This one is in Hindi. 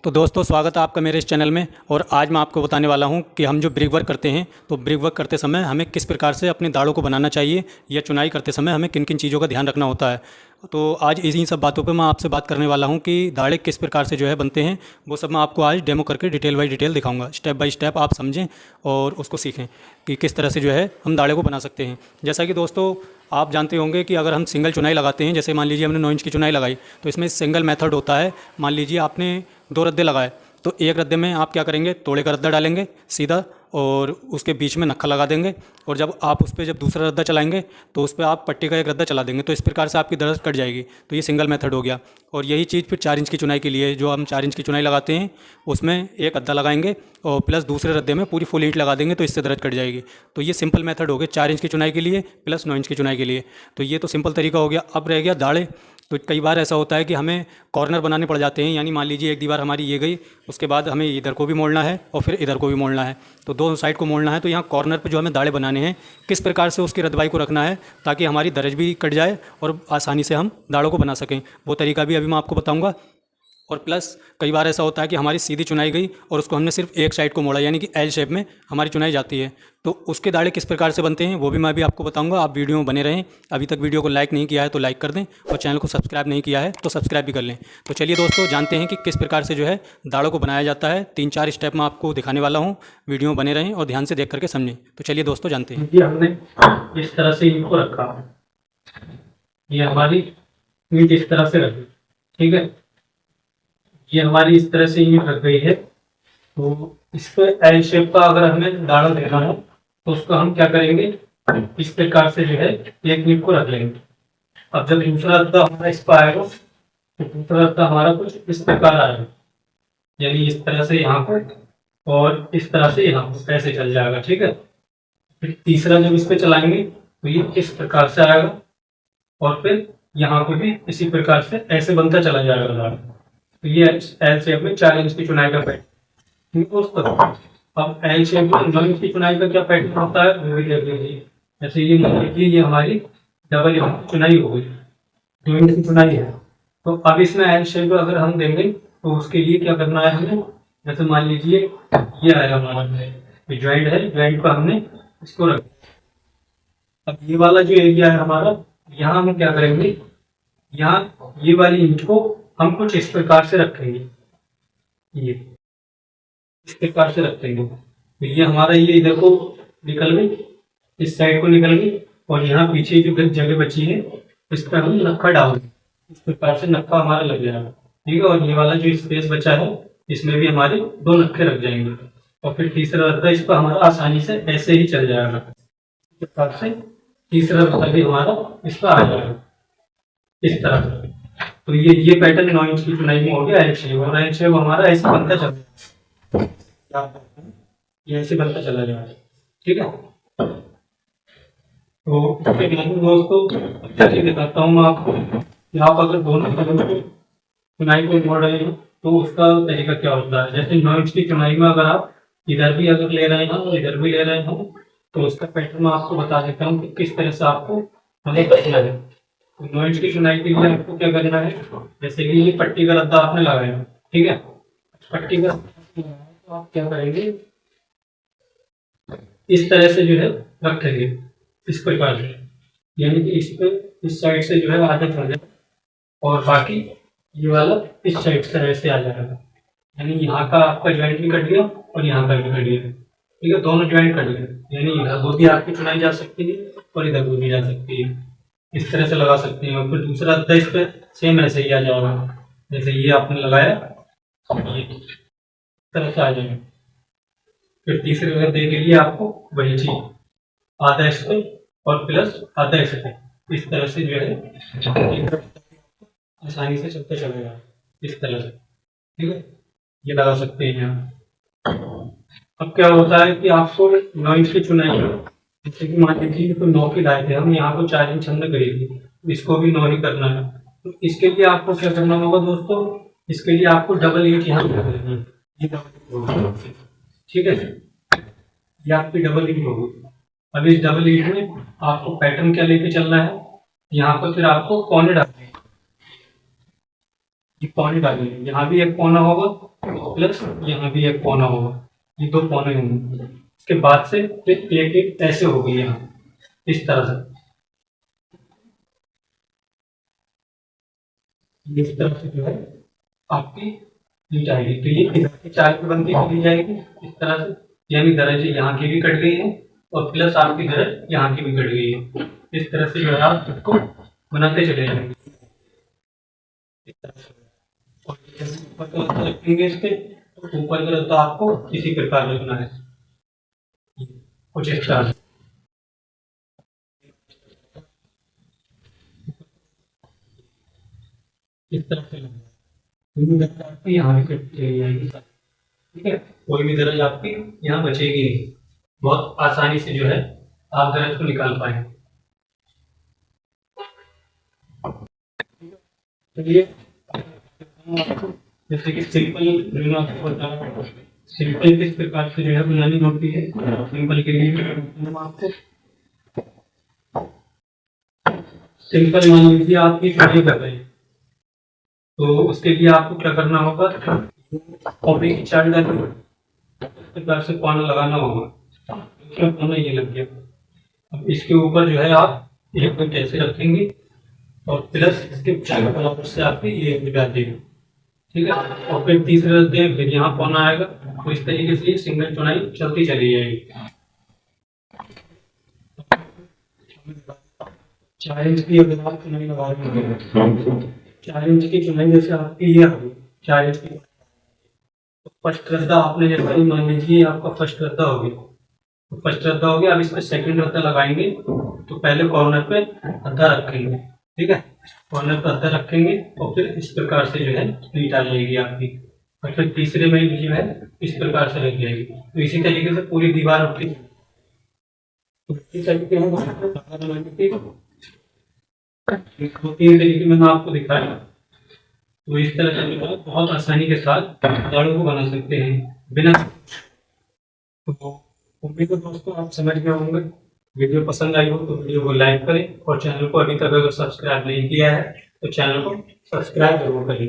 तो दोस्तों स्वागत है आपका मेरे इस चैनल में। और आज मैं आपको बताने वाला हूं कि हम जो ब्रिक वर्क करते हैं तो ब्रिक वर्क करते समय हमें किस प्रकार से अपनी दाढ़ों को बनाना चाहिए या चुनाई करते समय हमें किन किन चीज़ों का ध्यान रखना होता है। तो आज इन्हीं सब बातों पे मैं आपसे बात करने वाला हूं कि दाढ़े किस प्रकार से जो है बनते हैं, वो सब मैं आपको आज डेमो करके डिटेल बाई डिटेल दिखाऊंगा। स्टेप बाय स्टेप आप समझें और उसको सीखें कि किस तरह से जो है हम दाढ़े को बना सकते हैं। जैसा कि दोस्तों आप जानते होंगे कि अगर हम सिंगल चुनाई लगाते हैं, जैसे मान लीजिए हमने 9 इंच की चुनाई लगाई, तो इसमें सिंगल मेथड होता है। मान लीजिए आपने 2 रद्दे लगाए, तो एक रद्दे में आप क्या करेंगे, तोड़े का रद्दा डालेंगे सीधा और उसके बीच में नक्खा लगा देंगे। और जब आप उस पर जब दूसरा रद्दा चलाएंगे तो उस पर आप पट्टी का एक रद्दा चला देंगे। तो इस प्रकार से आपकी दर्द कट जाएगी। तो ये सिंगल मेथड हो गया। और यही चीज़ फिर 4 इंच की चुनाई के लिए, जो हम 4 इंच की चुनाई लगाते हैं उसमें एक अद्दा लगाएंगे और प्लस दूसरे रद्दे में पूरी फुल ईंट लगा देंगे, तो इससे दर्द कट जाएगी। तो ये सिंपल मेथड हो गया 4 इंच की चुनाई के लिए प्लस 9 इंच की चुनाई के लिए। तो ये तो सिंपल तरीका हो गया। अब रह गया दाढ़े। तो कई बार ऐसा होता है कि हमें कॉर्नर बनाने पड़ जाते हैं, यानी मान लीजिए एक दीवार हमारी ये गई, उसके बाद हमें इधर को भी मोड़ना है और फिर इधर को भी मोड़ना है, तो दोनों साइड को मोड़ना है। तो यहाँ कॉर्नर पे जो हमें दाढ़े बनाने हैं, किस प्रकार से उसकी रदबाई को रखना है ताकि हमारी दर्ज भी कट जाए और आसानी से हम दाढ़ों को बना सकें, वो तरीका भी अभी मैं आपको बताऊँगा। और प्लस कई बार ऐसा होता है कि हमारी सीधी चुनाई गई और उसको हमने सिर्फ एक साइड को मोड़ा, यानी कि एल शेप में हमारी चुनाई जाती है। तो उसके दाढ़े किस प्रकार से बनते हैं वो भी मैं अभी आपको बताऊंगा। आप वीडियो में बने रहें। अभी तक वीडियो को लाइक नहीं किया है तो लाइक कर दें, और चैनल को सब्सक्राइब नहीं किया है तो सब्सक्राइब भी कर लें। तो चलिए दोस्तों जानते हैं कि किस प्रकार से जो है दाढ़ों को बनाया जाता है। 3-4 स्टेप मैं आपको दिखाने वाला हूँ। वीडियो में बने रहें और ध्यान से देख करके समझें। तो चलिए दोस्तों जानते हैं। ये हमने इस तरह से इनको रखा, ये हमारी ईंट इस तरह से रखी, ठीक है। ये हमारी इस तरह से ईंट रख गई है। तो इस पे एल शेप का अगर हमें दाढ़ा देना है तो उसको हम क्या करेंगे, इस प्रकार से जो है एक ईंट को रख लेंगे। अब जब दूसरा रद्दा हमारा इस पर आएगा तो दूसरा रद्दा हमारा कुछ इस प्रकार आएगा, यानी इस तरह से यहाँ पर और इस तरह से यहाँ पर ऐसे चल जाएगा, ठीक है। फिर तीसरा जब इस पे चलाएंगे तो ये इस प्रकार से आएगा और फिर यहाँ पे भी इसी प्रकार से ऐसे बनता चला जाएगा दाढ़ा। तो ये एल शेप में 4 इंच की चुनाई का पैटर्न दोस्तों। अब एल शेप में 9 इंच की चुनाई का क्या पैटर्न होता है वो भी देख लीजिए। जैसे ये हमारी डबल चुनाई हो गई, 2 इंच की चुनाई है। तो अब इसमें एल शेप अगर हम देंगे तो उसके लिए क्या करना है हमें, जैसे मान लीजिए ये आएगा हमारा ज्वाइंट है, ज्वाइंट पर हमने इसको रख। अब ये वाला जो एरिया है हमारा, यहाँ हम क्या करेंगे, यहाँ ये वाली ईंट को हम कुछ इस प्रकार से रखेंगे, ये इस प्रकार से रखेंगे। तो ये हमारा ये इधर को निकल गई, इस साइड को निकल गई, और यहाँ पीछे जो जगह बची है इस पर हम नक्खा डाल देंगे। इस प्रकार से नक्खा हमारा लग जाएगा, ठीक है। और ये वाला जो स्पेस बचा है इसमें भी हमारे 2 नक्खे रख जाएंगे। और फिर तीसरा रद्दा इस पर हमारा आसानी से ऐसे ही चल जाएगा। इस प्रकार से तीसरा रद्दा भी हमारा इस पर आ जाएगा इस तरह से। तो ये पैटर्न 9 इंच की चुनाई में हो गया एल शेप, और एल शेप हमारा ऐसे बनता चला, ये ऐसे बनता चला जाएगा, ठीक है। तो दोस्तों चलिए दिखाता हूँ मैं आपको। यहाँ पर अगर दोनों चुनाई को मोड़ रहे हैं तो उसका तरीका क्या होता है। जैसे 9 इंच की चुनाई में अगर आप इधर भी अगर ले रहे हैं और इधर भी ले रहे हैं तो उसका पैटर्न मैं आपको बता देता हूँ कि किस तरह से आपको हमें करना है। 9 इंच की चुनाई के लिए आपको क्या करना है, जैसे कि ये पट्टी का रद्दा आपने लगाया, ठीक है। पट्टी का तो आप क्या करेंगे, इस तरह से जो है रखेंगे इस प्रकार से, यानी कि इस पे इस साइड से जो है आधा चल जाए और बाकी ये वाला इस साइड से ऐसे आ जाएगा। यानी यहाँ का आपका ज्वाइंट भी कट गया और यहाँ का भी कट गया, ठीक है। दोनों ज्वाइंट कट गए, यानी इधर को भी आपकी चुनाई जा सकती है और इधर को भी जा सकती है। इस तरह से लगा सकते हैं। और फिर दूसरा रद्दा इस पे सेम ऐसे ही आ जाएगा, जैसे ये आपने लगाया ये इस तरह से आ जाएगा। फिर तीसरे रद्दे के लिए आपको वही चीज, आधा इस पे और प्लस आधा इस पे, इस तरह से जो है आसानी से चलता चलेगा इस तरह से, ठीक है। ये लगा सकते हैं आप। अब क्या होता है कि आपको 9 इंच की चुनाई, जैसे कि मान लीजिए तो 9 की लाए थे हम, यहाँ को 4 इंच हमने करी थी, इसको भी 9 ही करना है। तो इसके लिए आपको क्या करना होगा दोस्तों, इसके लिए आपको डबल ईंट यहाँ लगा देनी है, ये डबल, ठीक है। ये आपकी डबल ईंट होगी। अब इस डबल ईंट में आपको पैटर्न क्या लेके चलना है, यहाँ पर फिर आपको कोने डालने, ये कोने डालेंगे, यहाँ भी एक कोना होगा और प्लस यहाँ भी एक कोना होगा, ये दो कोने होंगे। इसके बाद से फिर एक एक ऐसे होगी यहाँ इस तरह से, इस तरह से जो है आपकी ईंट आएगी। तो ये 4 की बनती ली जाएगी इस तरह से, यानी दरज यहाँ की भी कट गई है और प्लस आपकी दरज यहाँ की भी कट गई है। इस तरह से जो है आप इसको बनाते चले जाएंगे इस तरह से। और ऊपर का रद्दा रखेंगे इस पे, तो ऊपर का रद्दा आपको इसी प्रकार रखना है कुछ इस तरह से। इस तरह से लगना है, आपकी यहाँ भी कट चली जाएगी, ठीक है। कोई भी दरज आपकी यहाँ बचेगी नहीं, बहुत आसानी से जो है आप दरज को निकाल पाएंगे। चलिए जैसे कि सिंपल जो आपको बताया, सिंपल किस प्रकार से जो है बनानी होती है, सिंपल के लिए हम आपको सिंपल मान लीजिए आप ये चुनाई कर रहे हैं, तो उसके लिए आपको क्या करना होगा, कॉपी की चार्ट डालनी, इस प्रकार से कोना लगाना होगा। कोना ये लग गया, अब इसके ऊपर जो है आप एक मिनट ऐसे रखेंगे और प्लस इसके चार बराबर से आपकी ये डाल देंगे, ठीक है। और फिर तीसरे रखते हैं, फिर यहाँ कोना आएगा, तो इस तरीके से सिंगल चुनाई चलती चली जाएगी। 4 इंच की अगर आप चुनाई लगा रहे हैं, 4 इंच की चुनाई जैसे आपकी ये होगी 4 इंच की, तो फर्स्ट रद्दा आपने जैसा ही मान लीजिए आपका फर्स्ट रद्दा हो गया, तो फर्स्ट रद्दा हो गया। अब इस पर सेकंड रद्दा लगाएंगे, तो पहले कॉर्नर पे अद्धा रखेंगे, ठीक है, कॉर्नर पे अद्धा रखेंगे और फिर इस प्रकार से जो है ईंट आ जाएगी आपकी, और फिर तीसरे में जो है इस प्रकार से लग जाएगी। तो इसी तरीके से पूरी दीवार होती है, तो इसी तरीके दो तीन तरीके मैंने आपको दिखाया। तो इस तरह से जो है बहुत आसानी के साथ दाढ़ों को बना सकते हैं बिना। तो उम्मीद है दोस्तों आप समझ गए होंगे। वीडियो पसंद आई हो तो वीडियो को लाइक करें और चैनल को अभी तक अगर सब्सक्राइब नहीं किया है तो चैनल को सब्सक्राइब जरूर करें।